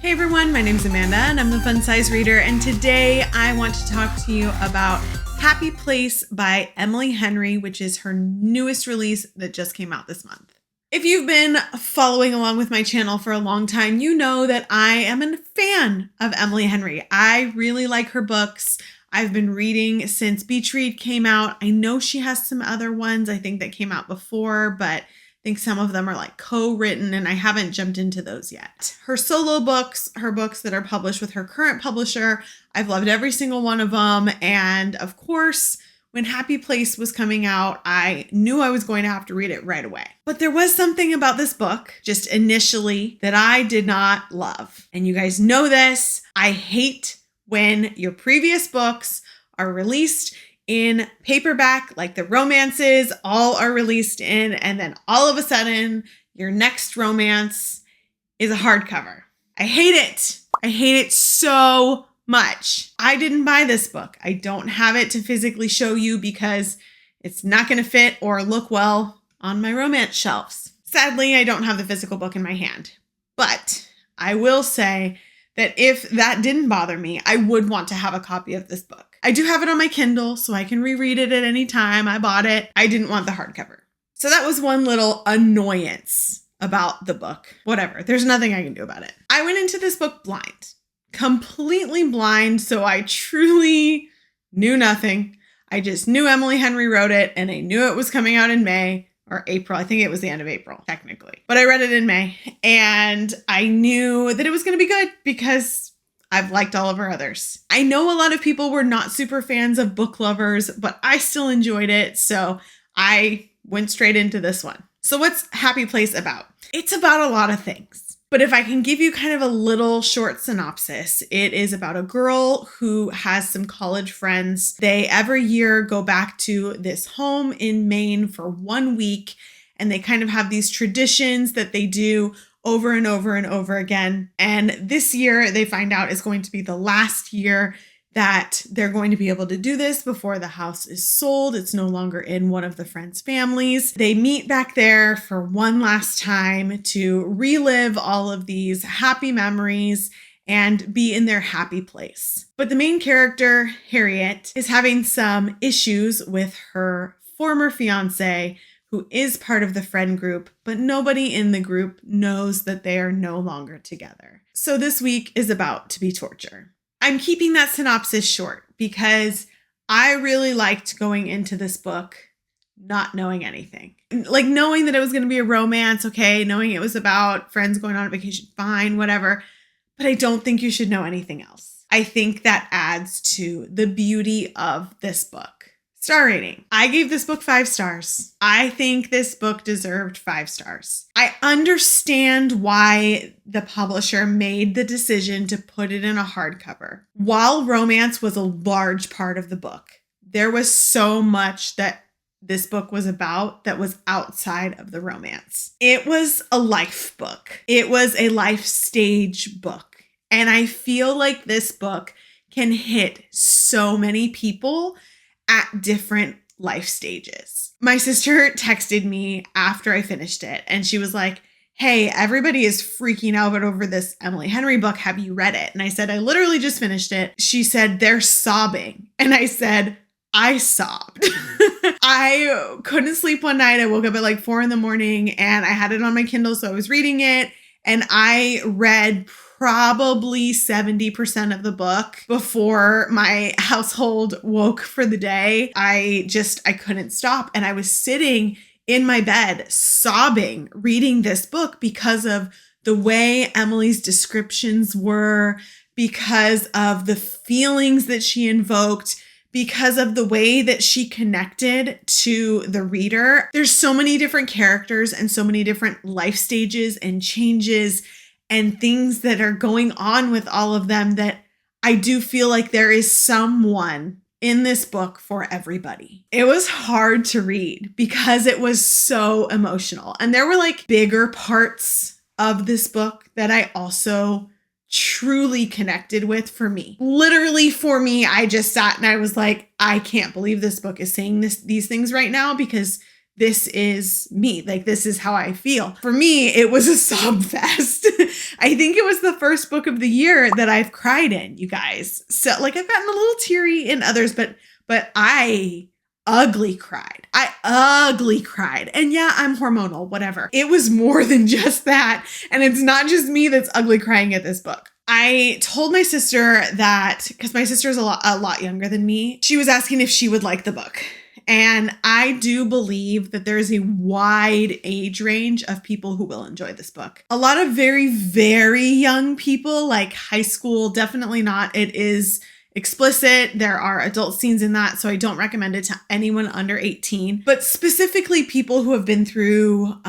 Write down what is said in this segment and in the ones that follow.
Hey everyone, my name's Amanda and I'm the Fun Size Reader, and today I want to talk to you about Happy Place by Emily Henry, which is her newest release that just came out this month. If you've been following along with my channel for a long time, you know that I am a fan of Emily Henry. I really like her books. I've been reading since Beach Read came out. I know she has some other ones I think that came out before, but I think some of them are like co-written and I haven't jumped into those yet. Her solo books, her books that are published with her current publisher, I've loved every single one of them. And of course, when Happy Place was coming out, I knew I was going to have to read it right away. But there was something about this book, just initially, that I did not love. And you guys know this. I hate when your previous books are released in paperback, like the romances all are released in, and then all of a sudden your next romance is a hardcover. I hate it. I hate it so much. I didn't buy this book. I don't have it to physically show you because it's not going to fit or look well on my romance shelves. Sadly, I don't have the physical book in my hand, but I will say that if that didn't bother me, I would want to have a copy of this book. I do have it on my Kindle, so I can reread it at any time. I bought it. I didn't want the hardcover. So that was one little annoyance about the book. Whatever. There's nothing I can do about it. I went into this book blind. Completely blind, so I truly knew nothing. I just knew Emily Henry wrote it, and I knew it was coming out in May. Or April. I think it was the end of April, technically. But I read it in May, and I knew that it was going to be good because I've liked all of her others. I know a lot of people were not super fans of Book Lovers, but I still enjoyed it, so I went straight into this one. So what's Happy Place about? It's about a lot of things. But if I can give you kind of a little short synopsis, it is about a girl who has some college friends. They every year go back to this home in Maine for 1 week, and they kind of have these traditions that they do over and over and over again. And this year they find out is going to be the last year that they're going to be able to do this before the house is sold. It's no longer in one of the friends' families. They meet back there for one last time to relive all of these happy memories and be in their happy place. But the main character, Harriet, is having some issues with her former fiance, who is part of the friend group, but nobody in the group knows that they are no longer together. So this week is about to be torture. I'm keeping that synopsis short because I really liked going into this book not knowing anything. Like knowing that it was going to be a romance, okay, knowing it was about friends going on vacation, fine, whatever. But I don't think you should know anything else. I think that adds to the beauty of this book. Star rating. I gave this book 5 stars. I think this book deserved 5 stars. I understand why the publisher made the decision to put it in a hardcover. While romance was a large part of the book, there was so much that this book was about that was outside of the romance. It was a life book. It was a life stage book. And I feel like this book can hit so many people at different life stages. My sister texted me after I finished it and she was like, hey, everybody is freaking out over this Emily Henry book. Have you read it? And I said, I literally just finished it. She said, they're sobbing. And I said, I sobbed. I couldn't sleep one night. I woke up at like 4 a.m. and I had it on my Kindle. So I was reading it and I read probably 70% of the book before my household woke for the day. I couldn't stop. And I was sitting in my bed sobbing, reading this book because of the way Emily's descriptions were, because of the feelings that she invoked, because of the way that she connected to the reader. There's so many different characters and so many different life stages and changes and things that are going on with all of them that I do feel like there is someone in this book for everybody. It was hard to read because it was so emotional. And there were like bigger parts of this book that I also truly connected with for me. Literally for me, I just sat and I was like, I can't believe this book is saying these things right now because this is me. Like, this is how I feel. For me, it was a sob fest. I think it was the first book of the year that I've cried in, you guys. So like, I've gotten a little teary in others, but I ugly cried. I ugly cried. And yeah, I'm hormonal, whatever. It was more than just that. And it's not just me that's ugly crying at this book. I told my sister that, because my sister is a lot younger than me, she was asking if she would like the book. And I do believe that there is a wide age range of people who will enjoy this book. A lot of very, very young people, like high school, definitely not. It is explicit. There are adult scenes in that, so I don't recommend it to anyone under 18, but specifically people who have been through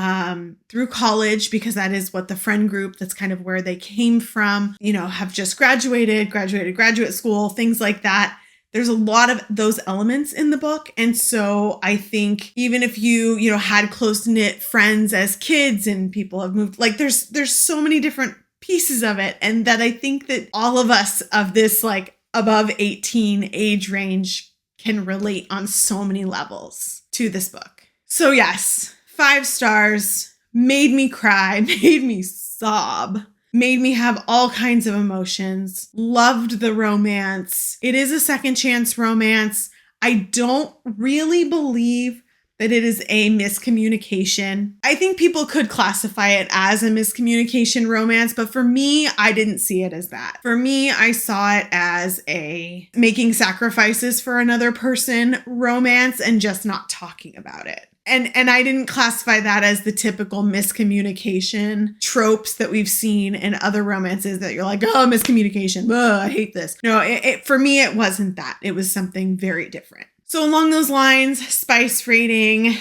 college, because that is what the friend group, that's kind of where they came from, have just graduated graduate school, things like that. There's a lot of those elements in the book. And so I think even if you had close-knit friends as kids and people have moved, like there's so many different pieces of it. And that I think that all of us of this like above 18 age range can relate on so many levels to this book. So yes, 5 stars, made me cry, made me sob, made me have all kinds of emotions, loved the romance. It is a second chance romance. I don't really believe that it is a miscommunication. I think people could classify it as a miscommunication romance, but for me, I didn't see it as that. For me, I saw it as a making sacrifices for another person romance and just not talking about it. And I didn't classify that as the typical miscommunication tropes that we've seen in other romances that you're like, oh, miscommunication, I hate this. No, for me, it wasn't that. It was something very different. So along those lines, spice rating.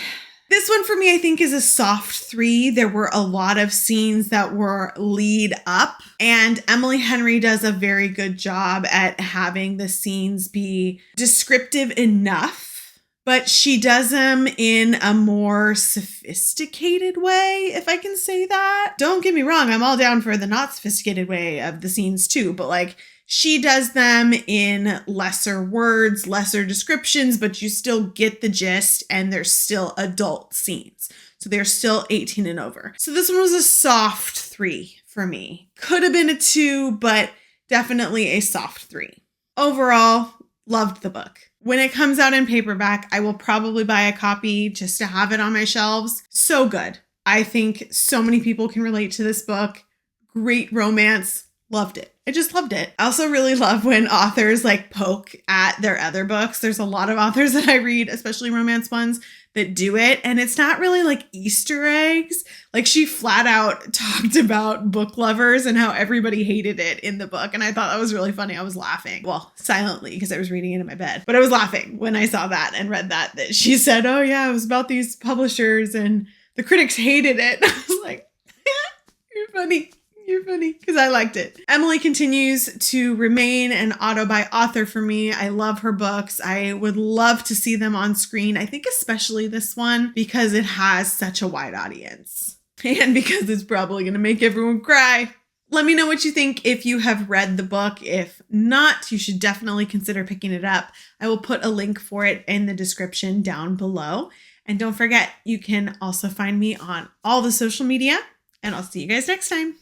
This one for me, I think, is a soft 3. There were a lot of scenes that were lead up, and Emily Henry does a very good job at having the scenes be descriptive enough, but she does them in a more sophisticated way, if I can say that. Don't get me wrong, I'm all down for the not sophisticated way of the scenes too, but like, she does them in lesser words, lesser descriptions, but you still get the gist, and they're still adult scenes. So they're still 18 and over. So this one was a soft 3 for me. Could have been a 2, but definitely a soft 3. Overall, loved the book. When it comes out in paperback, I will probably buy a copy just to have it on my shelves. So good. I think so many people can relate to this book. Great romance. Loved it. I just loved it. I also really love when authors like poke at their other books. There's a lot of authors that I read, especially romance ones, that do it. And it's not really like Easter eggs. Like, she flat out talked about book lovers and how everybody hated it in the book. And I thought that was really funny. I was laughing. Well, silently, because I was reading it in my bed. But I was laughing when I saw that and read that she said, oh yeah, it was about these publishers and the critics hated it. I was like, you're funny. You're funny, because I liked it. Emily continues to remain an auto-buy author for me. I love her books. I would love to see them on screen. I think especially this one, because it has such a wide audience. And because it's probably going to make everyone cry. Let me know what you think if you have read the book. If not, you should definitely consider picking it up. I will put a link for it in the description down below. And don't forget, you can also find me on all the social media. And I'll see you guys next time.